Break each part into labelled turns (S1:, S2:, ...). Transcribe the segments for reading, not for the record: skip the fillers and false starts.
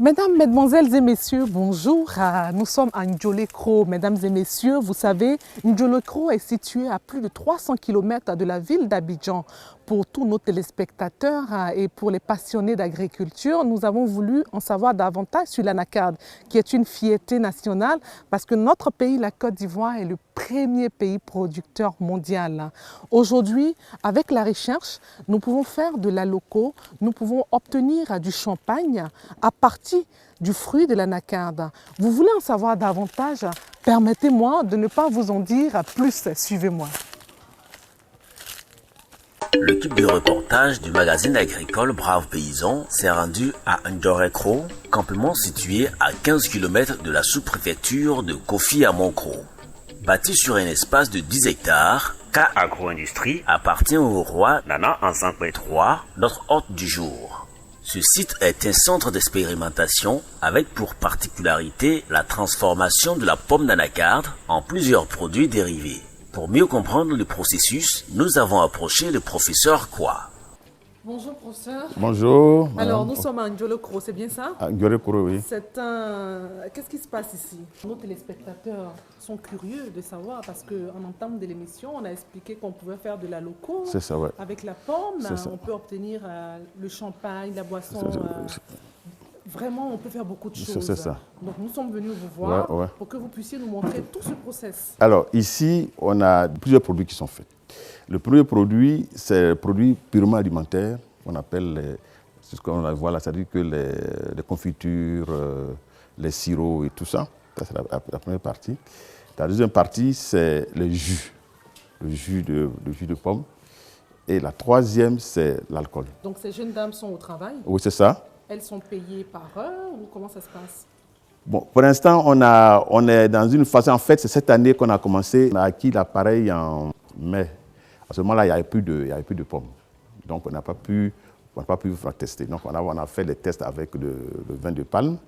S1: Mesdames, Mesdemoiselles et Messieurs, bonjour. Nous sommes à Ndiolekro. Mesdames et Messieurs, vous savez, Ndiolekro est situé à plus de 300 km de la ville d'Abidjan. Pour tous nos téléspectateurs et pour les passionnés d'agriculture, nous avons voulu en savoir davantage sur l'anacarde, qui est une fierté nationale parce que notre pays, la Côte d'Ivoire, est le premier pays producteur mondial. Aujourd'hui, avec la recherche, nous pouvons faire de la loco, nous pouvons obtenir du champagne à partir du fruit de l'anacarde. Vous voulez en savoir davantage? Permettez-moi de ne pas vous en dire plus. Suivez-moi.
S2: L'équipe de reportage du magazine agricole Brave Paysan s'est rendue à Ndiolekro, campement situé à 15 km de la sous-préfecture de Kofi à Monkro. Bâti sur un espace de 10 hectares, K Agro-Industrie appartient au roi Nana Nsankwe III, notre hôte du jour. Ce site est un centre d'expérimentation avec pour particularité la transformation de la pomme d'anacarde en plusieurs produits dérivés. Pour mieux comprendre le processus, nous avons approché le professeur Kwa.
S1: Bonjour professeur.
S3: Bonjour. Madame.
S1: Alors nous sommes à Ndiolekro, c'est bien ça?
S3: À Ndiolekro, oui.
S1: Qu'est-ce qui se passe ici? Nos téléspectateurs sont curieux de savoir parce qu'en entame de l'émission, on a expliqué qu'on pouvait faire de la loco.
S3: C'est ça, ouais.
S1: Avec la pomme,
S3: ça.
S1: On peut obtenir le champagne, la boisson. Vraiment, on peut faire beaucoup de choses.
S3: C'est ça.
S1: Donc nous sommes venus vous voir pour que vous puissiez nous montrer tout ce process.
S3: Alors ici, on a plusieurs produits qui sont faits. Le premier produit, c'est un produit purement alimentaire, qu'on appelle, c'est ce qu'on voit là, c'est-à-dire que les confitures, les sirops et tout ça. Ça, c'est la première partie. La deuxième partie, c'est le jus de pomme. Et la troisième, c'est l'alcool.
S1: Donc ces jeunes dames sont au travail?
S3: Oui, c'est ça.
S1: Elles sont payées par heure ou comment ça se passe?
S3: Bon, pour l'instant, on est dans une phase, en fait, c'est cette année qu'on a commencé, on a acquis l'appareil en mai. À ce moment-là, il n'y avait plus de pommes. Donc, on n'a pas pu faire tester. Donc, on a fait les tests avec le vin de palme.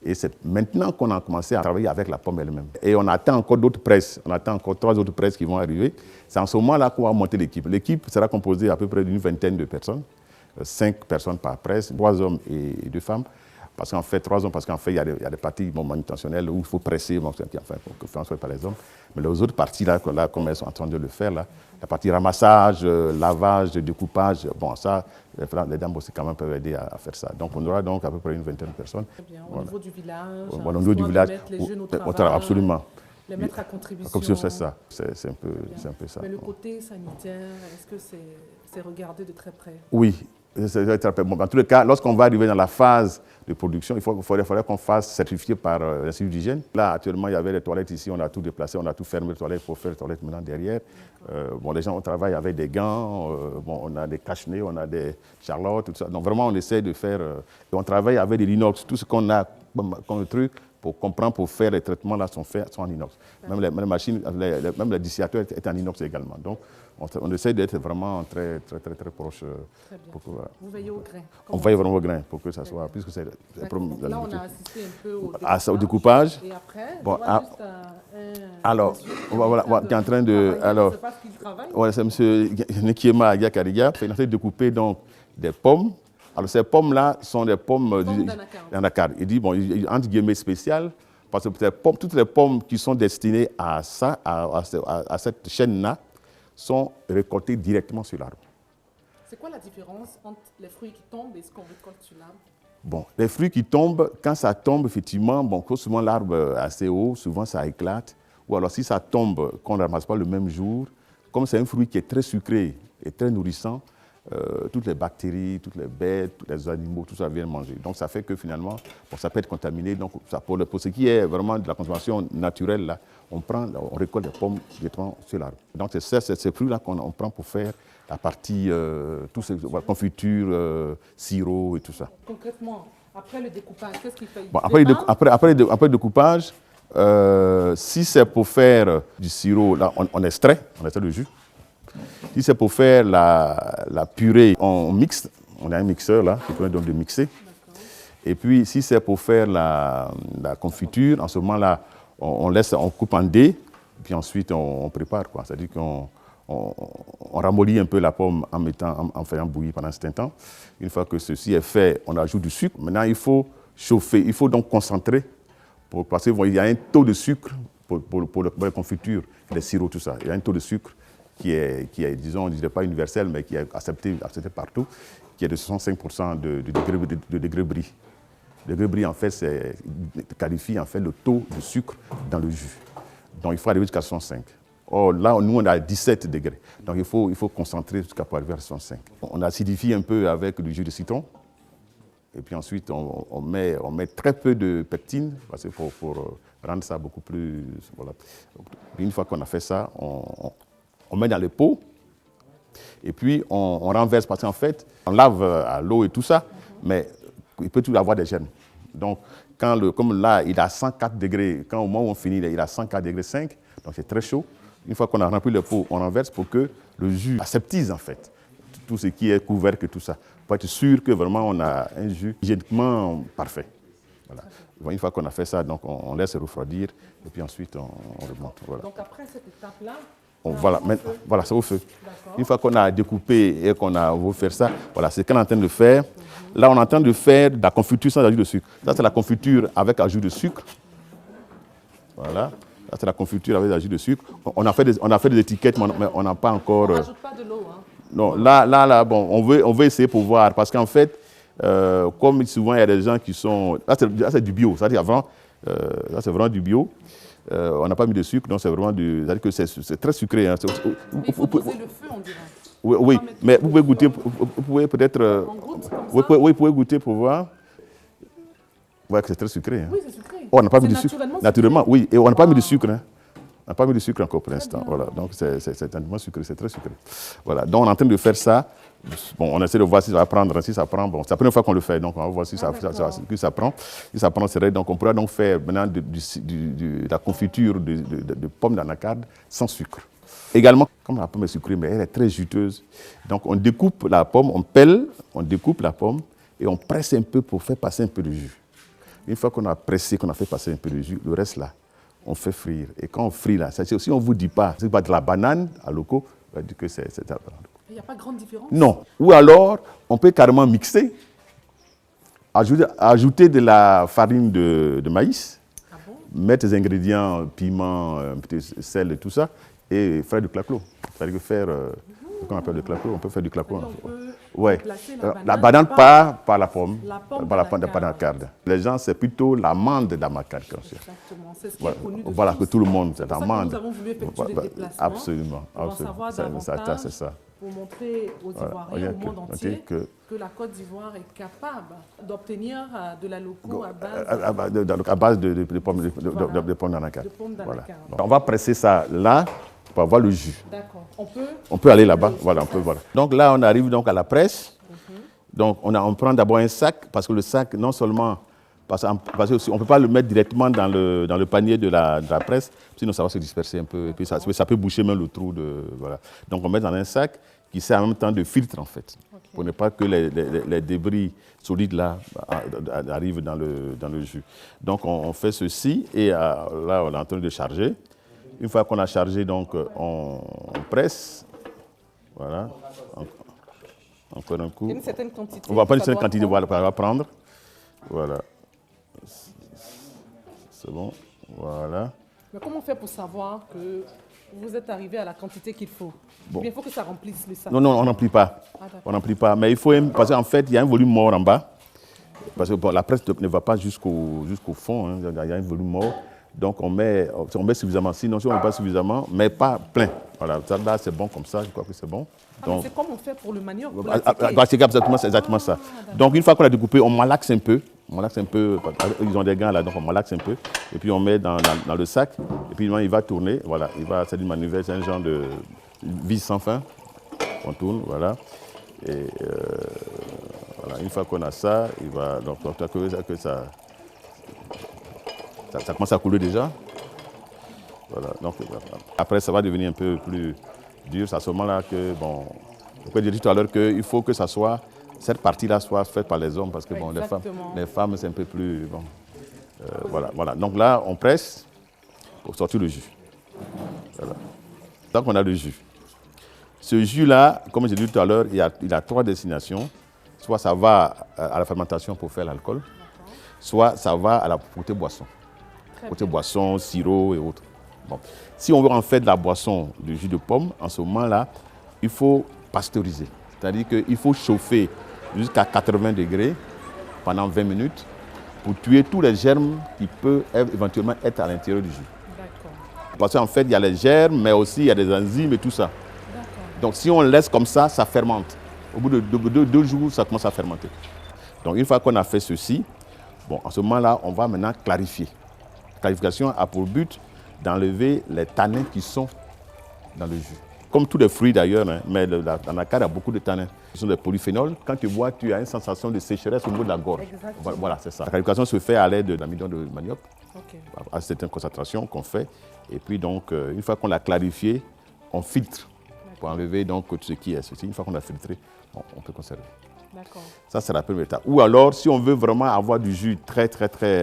S3: Et c'est maintenant qu'on a commencé à travailler avec la pomme elle-même. Et on attend encore d'autres presses. On attend encore 3 autres presses qui vont arriver. C'est en ce moment-là qu'on va monter l'équipe. L'équipe sera composée à peu près d'une vingtaine de personnes. 5 personnes par presse, 3 hommes et 2 femmes. Parce qu'en fait, 3 hommes, parce qu'en fait, il y a des parties manutentionnelles où il faut presser, pour que ça soit par les hommes. Mais les autres parties, là, comme elles sont en train de le faire, là, la partie ramassage, lavage, découpage, bon, ça, les dames aussi quand même peuvent aider à faire ça. Donc, on aura donc à peu près une vingtaine de personnes.
S1: Très bien. Au niveau du village,
S3: au niveau du village,
S1: mettre les jeunes au travail,
S3: absolument.
S1: Les mettre à contribution.
S3: Comme c'est ça, c'est un peu ça.
S1: Mais le côté sanitaire, est-ce que c'est regardé de très près?
S3: Oui. Bon, dans tous les cas, lorsqu'on va arriver dans la phase de production, il faudrait qu'on fasse certifier par l'Institut d'hygiène. Là, actuellement, il y avait les toilettes ici, on a tout déplacé, on a tout fermé les toilettes pour faire les toilettes maintenant derrière. Bon, les gens travaillent avec des gants, bon, on a des cache-nez, on a des charlottes, tout ça. Donc vraiment, on essaie de faire... on travaille avec des inox, tout ce qu'on a comme truc pour comprendre, pour faire les traitements là sont en inox. Même les machines, même le distillateur est en inox également. Donc, on essaie d'être vraiment très proche.
S1: Très bien. Vous veillez au grain.
S3: On veille vraiment au grain pour que ça soit, puisque c'est
S1: là, on a assisté un peu
S3: au découpage.
S1: Et après,
S3: bon,
S1: alors,
S3: tu es en train de... Alors, c'est M. Nikiema Agiakariga qui est en train de découper donc des pommes. Alors, ces pommes-là sont des pommes d'anacarde. Il dit, bon, entre guillemets spéciales, parce que toutes les pommes qui sont destinées à ça, à cette chaîne-là, sont récoltées directement sur l'arbre.
S1: C'est quoi la différence entre les fruits qui tombent et ce qu'on récolte sur l'arbre?
S3: Bon, les fruits qui tombent, quand ça tombe, effectivement, bon, souvent l'arbre est assez haut, souvent ça éclate. Ou alors si ça tombe, qu'on ne ramasse pas le même jour, comme c'est un fruit qui est très sucré et très nourrissant, toutes les bactéries, toutes les bêtes, tous les animaux, tout ça vient manger. Donc ça fait que finalement, bon, ça peut être contaminé. Donc ça, pour ce qui est vraiment de la consommation naturelle, là, on récolte des pommes directement sur l'arbre. Donc c'est ces fruits-là qu'on prend pour faire la partie, tout ces confitures, sirop et tout ça.
S1: Concrètement, après le découpage, qu'est-ce qu'il fait?
S3: Bon, après le découpage, si c'est pour faire du sirop, là, on extrait le jus. Si c'est pour faire la purée, on mixe. On a un mixeur là qui permet donc de mixer. Et puis si c'est pour faire la confiture, en ce moment-là, on coupe en dés, puis ensuite on prépare, quoi. C'est-à-dire qu'on ramollit un peu la pomme en faisant bouillir pendant un certain temps. Une fois que ceci est fait, on ajoute du sucre. Maintenant, il faut chauffer. Il faut donc concentrer parce qu'il y a un taux de sucre pour les confitures, les sirops, tout ça. Il y a un taux de sucre qui est disons, je ne dirais pas universel, mais qui est accepté partout, qui est de 65% de degré brie. Le degré brie, en fait, qualifie en fait, le taux de sucre dans le jus. Donc, il faut arriver jusqu'à 65. Or, là, nous, on a 17 degrés. Donc, il faut concentrer jusqu'à arriver à 65. On acidifie un peu avec du jus de citron. Et puis ensuite, on met très peu de pectine parce que pour rendre ça beaucoup plus... Voilà. Une fois qu'on a fait ça, on met dans les pots. Et puis, on renverse parce qu'en fait, on lave à l'eau et tout ça, mais il peut toujours avoir des germes. Donc, comme là, il a 104 degrés, quand au moment où on finit, il a 104 degrés 5, donc c'est très chaud. Une fois qu'on a rempli le pot, on renverse pour que le jus aseptise en fait tout ce qui est couvercle et tout ça, pour être sûr que vraiment on a un jus hygiéniquement parfait. Voilà. Une fois qu'on a fait ça, donc on laisse refroidir et puis ensuite on remonte. Voilà.
S1: Donc après cette étape-là,
S3: voilà, c'est au feu. Une fois qu'on a découpé et qu'on a fait ça, voilà, c'est ce qu'on est en train de faire. Là, on est en train de faire de la confiture sans ajout de sucre. Ça, c'est la confiture avec ajout de sucre. Voilà. Ça, c'est la confiture avec ajout de sucre. On a fait des étiquettes, mais on n'a pas encore...
S1: On ne rajoute pas de l'eau. Hein.
S3: Non, là, bon, on veut essayer pour voir. Parce qu'en fait, comme souvent, il y a des gens qui sont... Là, c'est du bio. C'est-à-dire avant, là, c'est vraiment du bio. On n'a pas mis de sucre, donc c'est vraiment du... C'est-à-dire que c'est très sucré. Hein.
S1: Il faut poser le feu, on dirait.
S3: Oui, mais vous pouvez goûter, vous pouvez peut-être... vous pouvez goûter pour voir. Ouais, que c'est très sucré. Hein.
S1: Oui, c'est sucré.
S3: Oh, on n'a pas mis de sucre. Naturellement, oui. Et on n'a pas mis de sucre. Hein. On n'a pas mis de sucre encore pour l'instant. Voilà. Donc, c'est tellement sucré, c'est très sucré. Voilà. Donc, on est en train de faire ça. Bon, on essaie de voir si ça va prendre. Si ça prend, bon, c'est la première fois qu'on le fait. Donc, on va voir si ça prend. Si ça prend, c'est vrai. Donc, on pourra donc faire maintenant de la confiture de pommes d'anacarde sans sucre. Également, comme la pomme est sucrée, mais elle est très juteuse. Donc, on découpe la pomme, on pèle, on découpe la pomme et on presse un peu pour faire passer un peu de jus. Une fois qu'on a pressé, qu'on a fait passer un peu de jus, le reste là, on fait frire. Et quand on frit là, si on ne vous dit pas, c'est pas de la banane à loco, on va dire que c'est de la banane.
S1: Il n'y a pas de grande différence?
S3: Non. Ou alors, on peut carrément mixer, ajouter de la farine de maïs, mettre des ingrédients, piment, un petit sel et tout ça, et faire du claclo. C'est-à-dire faire, ce qu'on appelle du claclo, on peut faire du claclo. Ouais. La banane par la pomme, par la pomme d'anacarde. Les gens, c'est plutôt l'amande d'anacarde.
S1: Exactement, c'est ce qui est connu de
S3: voilà,
S1: tous.
S3: que tout le monde, c'est l'amande.
S1: Nous avons voulu effectuer des déplacements
S3: absolument,
S1: pour en savoir davantage,
S3: c'est ça.
S1: Pour montrer aux Ivoiriens, au monde entier, que la Côte d'Ivoire est capable d'obtenir de la loco à base
S3: de pommes d'anacarde. Voilà. On va presser ça là pour avoir le jus.
S1: D'accord.
S3: On peut aller là-bas. Voilà, on peut, voilà. Donc là, on arrive donc à la presse. Donc on prend d'abord un sac, parce que le sac, non seulement, parce qu'on ne peut pas le mettre directement dans le panier de la presse, sinon ça va se disperser un peu, et puis ça peut boucher même le trou. Voilà. Donc on met dans un sac qui sert en même temps de filtre, en fait, pour ne pas que les débris solides là arrivent dans le jus. Donc on fait ceci, et là on est en train de charger. Une fois qu'on a chargé, donc on presse. Voilà. Encore un coup.
S1: Une certaine quantité.
S3: On va prendre une certaine quantité, voilà, on va prendre. Voilà. C'est bon. Voilà.
S1: Mais comment on fait pour savoir que vous êtes arrivé à la quantité qu'il faut? Bon. Il faut que ça remplisse le sac.
S3: Non, on n'emplit pas. On n'emplit pas. Mais il faut, parce qu'en fait, il y a un volume mort en bas. Parce que la presse ne va pas jusqu'au fond. Hein. Il y a un volume mort. Donc on met suffisamment, sinon si on ne met pas suffisamment, mais pas plein. Voilà, ça, là c'est bon comme ça, je crois que c'est bon.
S1: C'est comme on fait pour le manioc.
S3: C'est exactement ça. Donc une fois qu'on a découpé, on malaxe un peu. Ils ont des gants là, donc on malaxe un peu. Et puis on met dans le sac. Et puis il va tourner. Voilà, c'est une manivelle, c'est un genre de vis sans fin. On tourne, voilà. Et voilà, une fois qu'on a ça, il va donc que ça commence à couler déjà. Voilà. Donc, après, ça va devenir un peu plus dur. C'est à ce moment-là que, bon, je dire tout à l'heure qu'il faut que ça soit, cette partie-là soit faite par les hommes, parce que bon, les femmes, c'est un peu plus, bon. Voilà. Donc là, on presse pour sortir le jus. Voilà. Donc on a le jus. Ce jus-là, comme j'ai dit tout à l'heure, il a 3 destinations. Soit ça va à la fermentation pour faire l'alcool. soit ça va à la côté boisson. Côté boisson, sirop et autres. Bon. Si on veut en faire de la boisson, du jus de pomme, en ce moment-là, il faut pasteuriser. C'est-à-dire qu'il faut chauffer jusqu'à 80 degrés pendant 20 minutes pour tuer tous les germes qui peuvent éventuellement être à l'intérieur du jus. Parce qu'en fait, il y a les germes, mais aussi il y a des enzymes et tout ça. Donc si on laisse comme ça, ça fermente. Au bout de 2 jours, ça commence à fermenter. Donc une fois qu'on a fait ceci, bon, en ce moment-là, on va maintenant clarifier. La clarification a pour but d'enlever les tanins qui sont dans le jus. Comme tous les fruits d'ailleurs, hein, mais dans la canne, il y a beaucoup de tanins. Ce sont des polyphénols. Quand tu bois, tu as une sensation de sécheresse au niveau de la gorge. Exactement. Voilà, c'est ça. La clarification se fait à l'aide d'amidon de manioc, à certaines concentrations qu'on fait. Et puis donc, une fois qu'on l'a clarifié, on filtre pour enlever donc tout ce qui est ceci. Une fois qu'on a filtré, on peut conserver. Ça, c'est la première étape. Ou alors, si on veut vraiment avoir du jus très,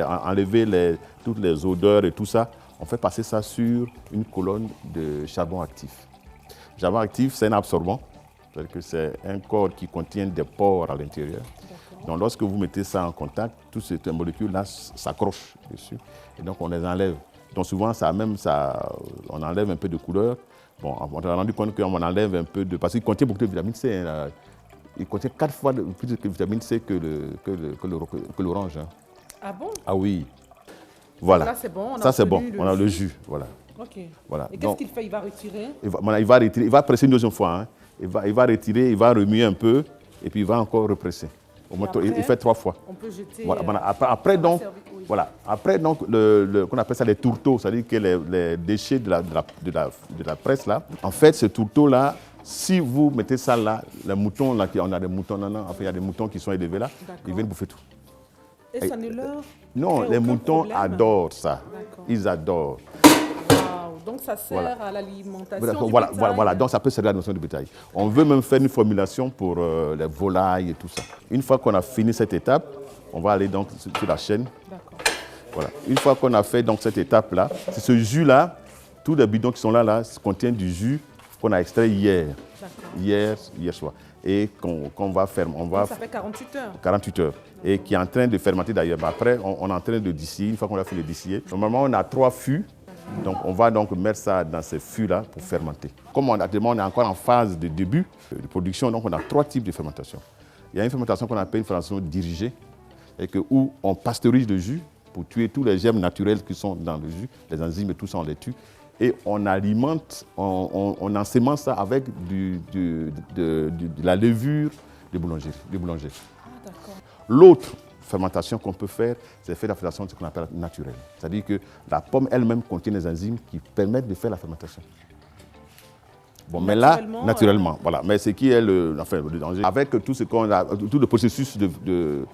S3: enlever toutes les odeurs et tout ça, on fait passer ça sur une colonne de charbon actif. Le charbon actif, c'est un absorbant. C'est-à-dire que c'est un corps qui contient des pores à l'intérieur. Donc, lorsque vous mettez ça en contact, toutes ces molécules-là s'accrochent dessus. Et donc, on les enlève. Donc, souvent, on enlève un peu de couleur. Bon, on a rendu compte qu'on enlève un peu de... Parce qu'il contient beaucoup de vitamine C. Hein, il contient 4 fois plus de vitamine C que l'orange. Hein.
S1: Ah bon?
S3: Ah oui. Voilà.
S1: Là, c'est bon.
S3: Ça, c'est bon. On a le jus. Voilà.
S1: OK.
S3: Voilà.
S1: Et qu'est-ce qu'il fait? Il va retirer?
S3: Il va presser une deuxième fois. Hein. Il va retirer, il va remuer un peu, et puis il va encore represser. Il fait 3 fois.
S1: On peut jeter.
S3: Voilà. Après, donc, qu'on appelle ça les tourteaux, c'est-à-dire que les déchets de la presse, là, en fait, ce tourteau-là, si vous mettez ça là, les moutons, là, on a des moutons, il y a des moutons qui sont élevés là, ils viennent bouffer tout.
S1: Et ça ne leur
S3: Non, les moutons adorent ça. Ils adorent.
S1: Donc ça sert à l'alimentation du
S3: bétail. Voilà, donc ça peut servir à l'alimentation du bétail. On veut même faire une formulation pour les volailles et tout ça. Une fois qu'on a fini cette étape, on va aller donc sur la chaîne. Voilà. Une fois qu'on a fait donc cette étape-là, c'est ce jus-là, tous les bidons qui sont là contiennent du jus qu'on a extrait hier soir. Et qu'on va faire.
S1: Ça fait 48 heures.
S3: 48 heures. Et qui est en train de fermenter d'ailleurs. Après, on est en train de distiller. Une fois qu'on a fait le distiller, normalement, on a 3 fûts. Donc, on va donc mettre ça dans ces fûts-là pour fermenter. Comme actuellement, on est encore en phase de début de production, donc on a 3 types de fermentation. Il y a une fermentation qu'on appelle une fermentation dirigée, où on pasteurise le jus pour tuer tous les germes naturels qui sont dans le jus, les enzymes et tout ça, on les tue. Et on alimente, on ensémence ça avec de la levure de boulanger. L'autre fermentation qu'on peut faire, c'est faire la fermentation ce qu'on appelle naturelle. C'est-à-dire que la pomme elle-même contient des enzymes qui permettent de faire la fermentation. Bon, mais là, naturellement, voilà. Mais ce qui est le danger, avec tout le processus de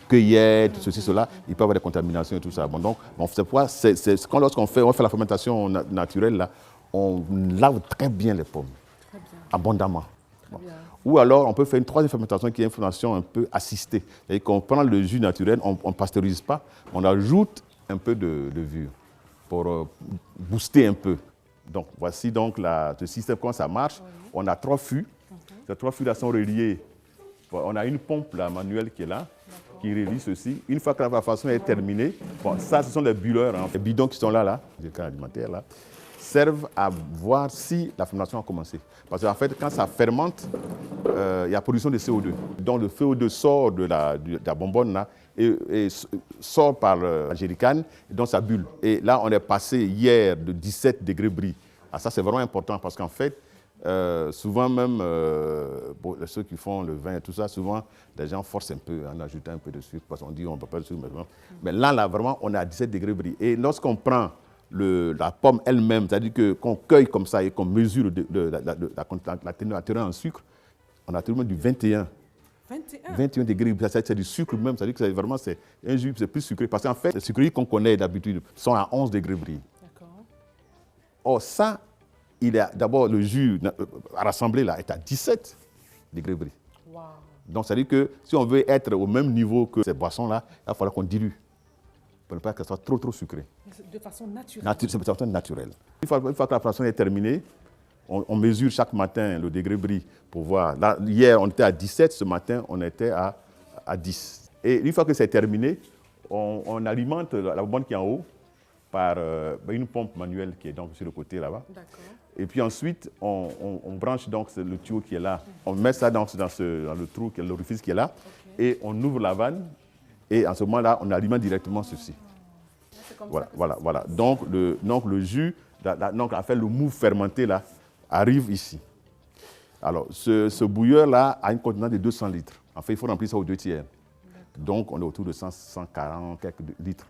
S3: cueillette, ceci, cela, il peut y avoir des contaminations et tout ça. Bon, donc, lorsqu'on fait la fermentation naturelle, là, on lave très bien les pommes, abondamment. Bon. Ou alors, on peut faire une troisième fermentation qui est une fermentation un peu assistée. C'est-à-dire qu'on prend le jus naturel, on ne pasteurise pas, on ajoute un peu de levure pour booster un peu. Donc, voici donc ce système, comment ça marche. On a 3 fûts. Ces 3 fûts-là sont reliés. On a une pompe là, manuelle qui est là, qui relie ceci. Une fois que la fermentation est terminée, ça, ce sont les bulleurs, hein, les bidons qui sont là, les cas alimentaires là, servent à voir si la fermentation a commencé. Parce qu'en fait, quand ça fermente, il y a production de CO2. Donc le CO2 sort de la bonbonne là, et sort par la jerrycan, et donc ça bulle. Et là, on est passé hier de 17 degrés bris. Ah, ça, c'est vraiment important parce qu'en fait, souvent même, ceux qui font le vin et tout ça, souvent, les gens forcent un peu en ajoutant un peu de sucre parce qu'on dit on ne peut pas de sucre. Mais là, vraiment, on est à 17 degrés bris. Et lorsqu'on prend la pomme elle-même, c'est-à-dire qu'on cueille comme ça et qu'on mesure la teneur en sucre, on a tout le monde du 21 degrés. C'est du sucre même, c'est-à-dire que c'est un jus, c'est plus sucré. Parce qu'en fait, les sucreries qu'on connaît d'habitude sont à 11 degrés bris. Or, ça, d'abord, le jus rassemblé là est à 17 degrés bris. Wow. Donc, ça veut dire que si on veut être au même niveau que ces boissons-là, il va falloir qu'on dilue pour ne pas qu'elles soient trop sucrées.
S1: De façon naturelle.
S3: C'est de façon naturelle. Une fois que la fermentation est terminée, on mesure chaque matin le degré bris pour voir. Là, hier, on était à 17, ce matin, on était à 10. Et une fois que c'est terminé, on alimente la bombe qui est en haut par une pompe manuelle qui est donc sur le côté là-bas. Et puis ensuite, on branche donc le tuyau qui est là. On met ça dans le trou, l'orifice qui est là. Et on ouvre la vanne. Et en ce moment-là, on alimente directement ceci. Voilà. Donc le jus, donc à faire le mou fermenté là, arrive ici. Alors, ce bouilleur-là a une contenance de 200 litres. En fait, il faut remplir ça aux 2/3. Donc, on est autour de 140 quelques litres.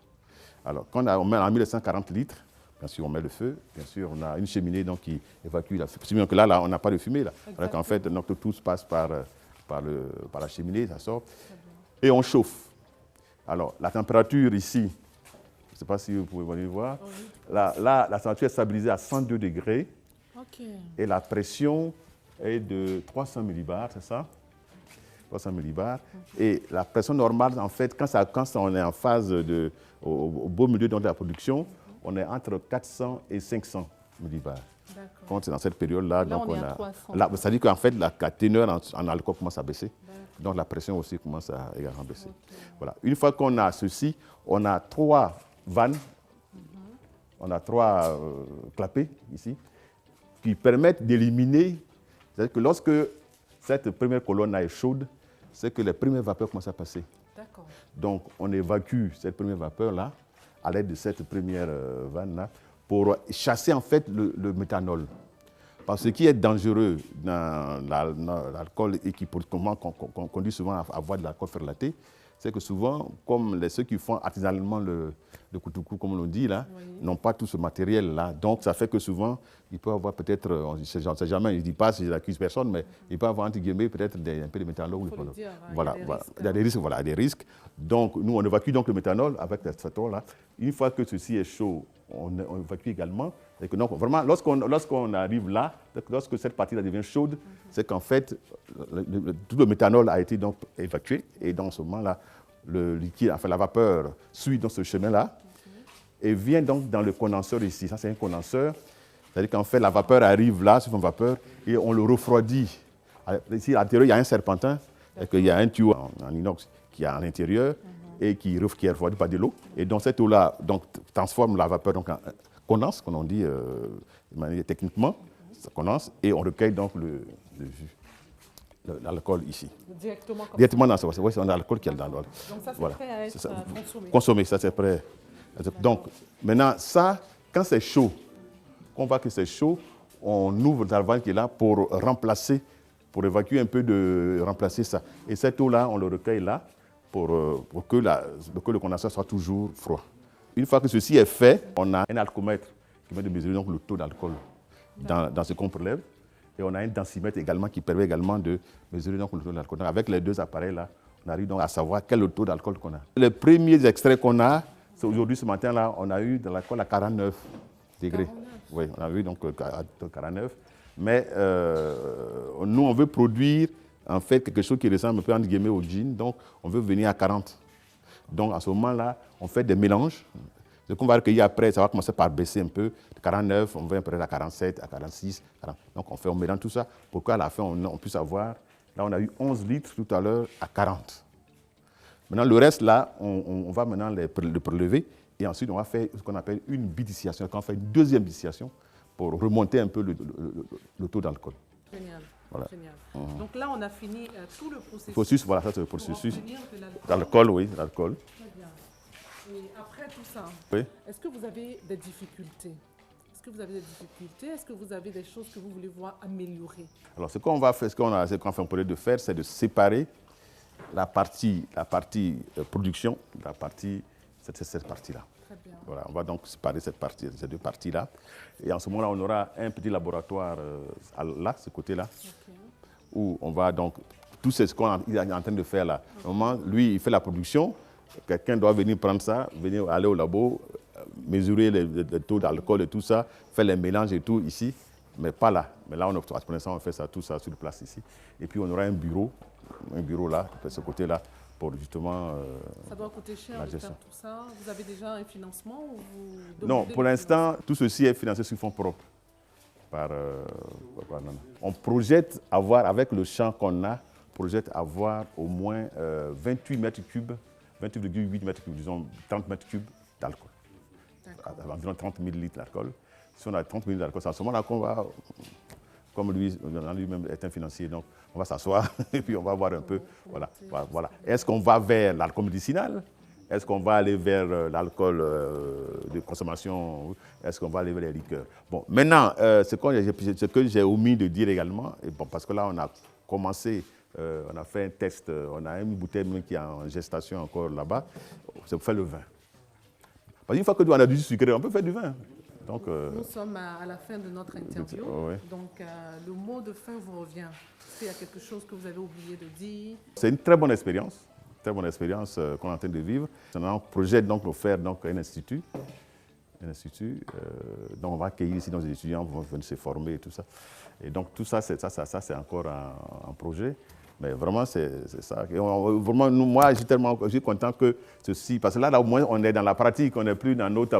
S3: Alors, quand on met les 140 litres, bien sûr, on met le feu. Bien sûr, on a une cheminée donc, qui évacue la fumée. Sinon que là, on n'a pas de fumée. Là. Alors qu'en fait, donc, tout se passe par la cheminée, ça sort. Et on chauffe. Alors, la température ici, je ne sais pas si vous pouvez venir voir. Là, la température est stabilisée à 102 degrés. Et la pression est de 300 millibars, c'est ça? 300 millibars. Et la pression normale, en fait, quand on est en phase au beau milieu de la production, on est entre 400 et 500 millibars. Quand c'est dans cette période-là, donc on a. Là, ça dit qu'en fait, la teneur en alcool commence à baisser. Donc la pression aussi commence à également baisser. Voilà. Une fois qu'on a ceci, on a 3 vannes, on a 3 clapets ici, qui permettent d'éliminer. C'est-à-dire que lorsque cette première colonne est chaude, c'est que les premières vapeurs commencent à passer. Donc, on évacue cette première vapeur-là à l'aide de cette première vanne-là pour chasser en fait le méthanol. Parce que ce qui est dangereux dans l'alcool et qui conduit souvent à avoir de l'alcool ferlaté, c'est que souvent, comme ceux qui font artisanalement le koutoukou, comme on dit là, n'ont pas tout ce matériel-là. Donc, ça fait que souvent, il peut avoir peut-être, on ne sait jamais, je ne dis pas si j'accuse personne, mais il peut avoir, entre guillemets, peut-être un peu de méthanol. Voilà, il y a des risques. Voilà, des risques. Donc, nous, on évacue donc le méthanol avec cet eau-là. Une fois que ceci est chaud, on évacue également. Et que donc, vraiment, lorsqu'on arrive là, lorsque cette partie-là devient chaude, c'est qu'en fait, tout le méthanol a été donc évacué. Et dans ce moment-là, le liquide, enfin la vapeur, suit dans ce chemin-là et vient donc dans le condenseur ici. Ça, c'est un condenseur. C'est-à-dire qu'en fait, la vapeur arrive là, sur une vapeur, et on le refroidit. Ici, à l'intérieur, il y a un serpentin, et qu'il y a un tuyau en inox qui est à l'intérieur et qui est refroidi par de l'eau. Et donc, cette eau-là transforme la vapeur donc, en condense, comme on dit techniquement, ça condense, et on recueille donc le jus. L'alcool ici. Directement dans ça. Oui, on a l'alcool qui est dans l'eau.
S1: Donc ça, c'est prêt à être consommé.
S3: Consommé, ça c'est prêt. Donc, maintenant, ça, quand c'est chaud, on voit que c'est chaud, on ouvre la vanne qui est là pour remplacer, pour évacuer un peu remplacer ça. Et cette eau-là, on le recueille là pour que le condenseur soit toujours froid. Une fois que ceci est fait, on a un alcomètre qui permet de mesurer donc, le taux d'alcool dans ce qu'on prélève. Et on a un densimètre également qui permet également de mesurer donc, le taux d'alcool. Donc, avec les deux appareils-là, on arrive donc à savoir quel est le taux d'alcool qu'on a. Les premiers extraits qu'on a, c'est aujourd'hui, ce matin-là, on a eu de l'alcool à 49 degrés. 49. Oui, on a eu donc 49. Mais nous, on veut produire en fait quelque chose qui ressemble un peu entre guillemets au gin. Donc, on veut venir à 40. Donc, à ce moment-là, on fait des mélanges. Ce qu'on va recueillir après, ça va commencer par baisser un peu. De 49, on va peut-être à 47, à 46. 40. Donc, on mélange tout ça pour qu'à la fin, on puisse avoir. Là, on a eu 11 litres tout à l'heure à 40. Maintenant, le reste, là, on va maintenant le prélever. Et ensuite, on va faire ce qu'on appelle une bidistillation. On va faire une deuxième distillation pour remonter un peu le taux d'alcool.
S1: Génial. Voilà. Génial. Donc là, on a fini tout le processus.
S3: Processus, voilà, ça c'est le processus. D'alcool, oui, l'alcool.
S1: Très bien. Et après tout ça,
S3: oui.
S1: Est-ce que vous avez des difficultés? Est-ce que vous avez des choses que vous voulez voir améliorer? Alors,
S3: ce qu'on va faire, ce qu'on fait un projet de faire, c'est de séparer la partie production, cette partie-là. Très bien. Voilà, on va donc séparer ces deux parties-là. Et en ce moment-là, on aura un petit laboratoire là, ce côté-là, où on va donc, tout ce qu'on est en train de faire là. Au moment, lui, il fait la production, quelqu'un doit venir prendre ça, aller au labo, mesurer le taux d'alcool et tout ça, faire les mélanges et tout ici, mais pas là. Mais là, pour l'instant, on fait ça, tout ça sur place ici. Et puis, on aura un bureau là, de ce côté-là, pour justement...
S1: ça doit coûter cher de faire tout ça. Vous avez déjà un financement ou vous
S3: Non, pour l'instant, tout ceci est financé sur fonds propres. On projette avoir, avec le champ qu'on a, projette avoir au moins 28 mètres cubes, 28,8 mètres cubes, disons 30 mètres cubes d'alcool. Environ 30 000 litres d'alcool. Si on a 30 000 litres d'alcool, c'est à ce moment-là qu'on va, comme lui-même est un financier, donc on va s'asseoir et puis on va voir un peu. Voilà. Est-ce qu'on va vers l'alcool médicinal? Est-ce qu'on va aller vers l'alcool de consommation? Est-ce qu'on va aller vers les liqueurs? Bon, maintenant, ce que j'ai omis de dire également, et bon, parce que là, on a commencé, on a fait un test, on a une bouteille qui est en gestation encore là-bas, c'est pour faire le vin. Parce qu'une fois qu'on a du sucré, on peut faire du vin. Donc,
S1: nous sommes à la fin de notre interview, donc le mot de fin vous revient. S'il y a quelque chose que vous avez oublié de dire.
S3: C'est une très bonne expérience qu'on est en train de vivre. On projette donc de faire un institut. Donc on va accueillir ici nos étudiants, vont venir se former et tout ça. Et donc tout ça, c'est encore un projet. Mais vraiment, c'est ça. Et vraiment, moi, je suis content que ceci, parce que là, au moins, on est dans la pratique, on n'est plus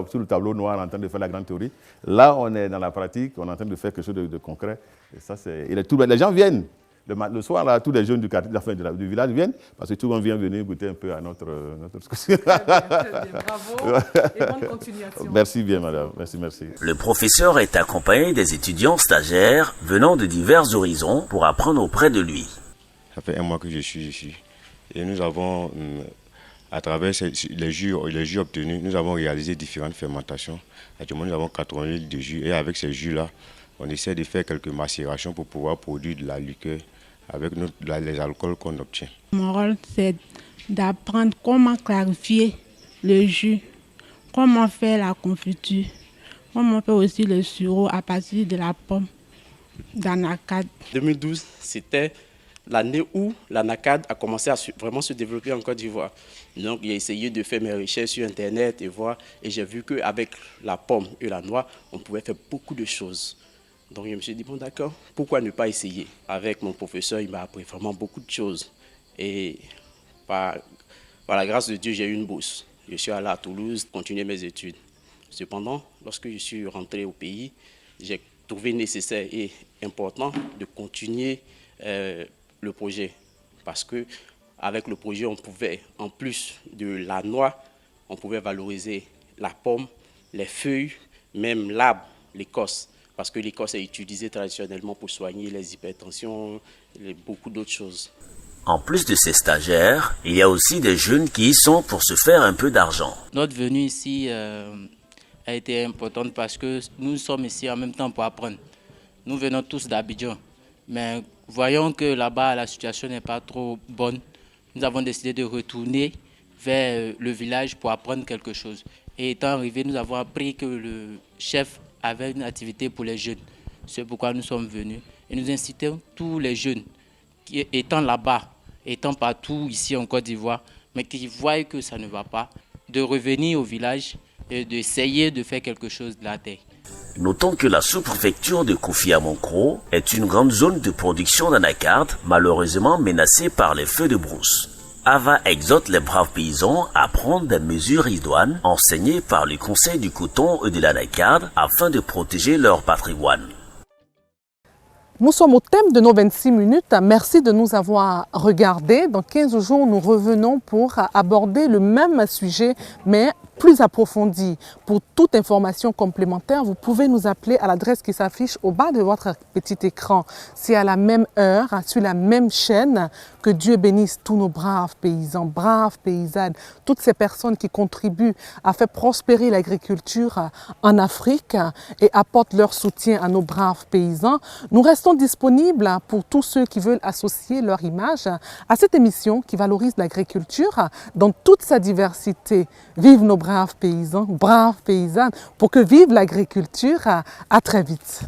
S3: sur le tableau noir en train de faire la grande théorie. Là, on est dans la pratique, on est en train de faire quelque chose de concret. Et ça, les gens viennent. Le soir, là, tous les jeunes du quartier, du village viennent, parce que tout le monde vient venir goûter un peu à notre excursion.
S1: Très bien. Bravo et bonne continuation.
S3: Merci bien, madame. Merci.
S2: Le professeur est accompagné des étudiants stagiaires venant de divers horizons pour apprendre auprès de lui.
S4: Ça fait 1 mois que je suis ici. Et nous avons, à travers les jus obtenus, nous avons réalisé différentes fermentations. Actuellement, nous avons 80 litres de jus. Et avec ces jus-là, on essaie de faire quelques macérations pour pouvoir produire de la liqueur avec les alcools qu'on obtient.
S5: Mon rôle, c'est d'apprendre comment clarifier le jus, comment faire la confiture, comment faire aussi le sirop à partir de la pomme d'anacarde.
S6: 2012, c'était l'année où l'anacarde a commencé à vraiment se développer en Côte d'Ivoire. Donc j'ai essayé de faire mes recherches sur Internet et j'ai vu qu'avec la pomme et la noix, on pouvait faire beaucoup de choses. Donc je me suis dit, bon d'accord, pourquoi ne pas essayer? Avec mon professeur, il m'a appris vraiment beaucoup de choses. Et par la grâce de Dieu, j'ai eu une bourse. Je suis allé à Toulouse continuer mes études. Cependant, lorsque je suis rentré au pays, j'ai trouvé nécessaire et important de continuer le projet. Parce qu'avec le projet, on pouvait, en plus de la noix, on pouvait valoriser la pomme, les feuilles, même l'arbre, l'écorce. Parce que l'écorce est utilisée traditionnellement pour soigner les hypertensions et beaucoup d'autres choses.
S2: En plus de ces stagiaires, il y a aussi des jeunes qui y sont pour se faire un peu d'argent.
S7: Notre venue ici a été importante parce que nous sommes ici en même temps pour apprendre. Nous venons tous d'Abidjan, mais voyons que là-bas la situation n'est pas trop bonne. Nous avons décidé de retourner vers le village pour apprendre quelque chose. Et étant arrivé, nous avons appris que le chef avait une activité pour les jeunes. C'est pourquoi nous sommes venus. Et nous incitons tous les jeunes qui étant là-bas, étant partout ici en Côte d'Ivoire, mais qui voient que ça ne va pas, de revenir au village et d'essayer de faire quelque chose de la terre.
S2: Notons que la sous-préfecture de Kofi-Amonkro est une grande zone de production d'anacarde, malheureusement menacée par les feux de brousse. Ava exhorte les braves paysans à prendre des mesures idoines enseignées par le Conseil du coton et de l'anacarde afin de protéger leur patrimoine.
S1: Nous sommes au thème de nos 26 minutes. Merci de nous avoir regardés. Dans 15 jours, nous revenons pour aborder le même sujet, mais plus approfondi. Pour toute information complémentaire, vous pouvez nous appeler à l'adresse qui s'affiche au bas de votre petit écran. C'est à la même heure, sur la même chaîne. Que Dieu bénisse tous nos braves paysans, braves paysannes, toutes ces personnes qui contribuent à faire prospérer l'agriculture en Afrique et apportent leur soutien à nos braves paysans. Nous restons disponibles pour tous ceux qui veulent associer leur image à cette émission qui valorise l'agriculture dans toute sa diversité. Vive nos braves paysans, braves paysannes, pour que vive l'agriculture. À très vite.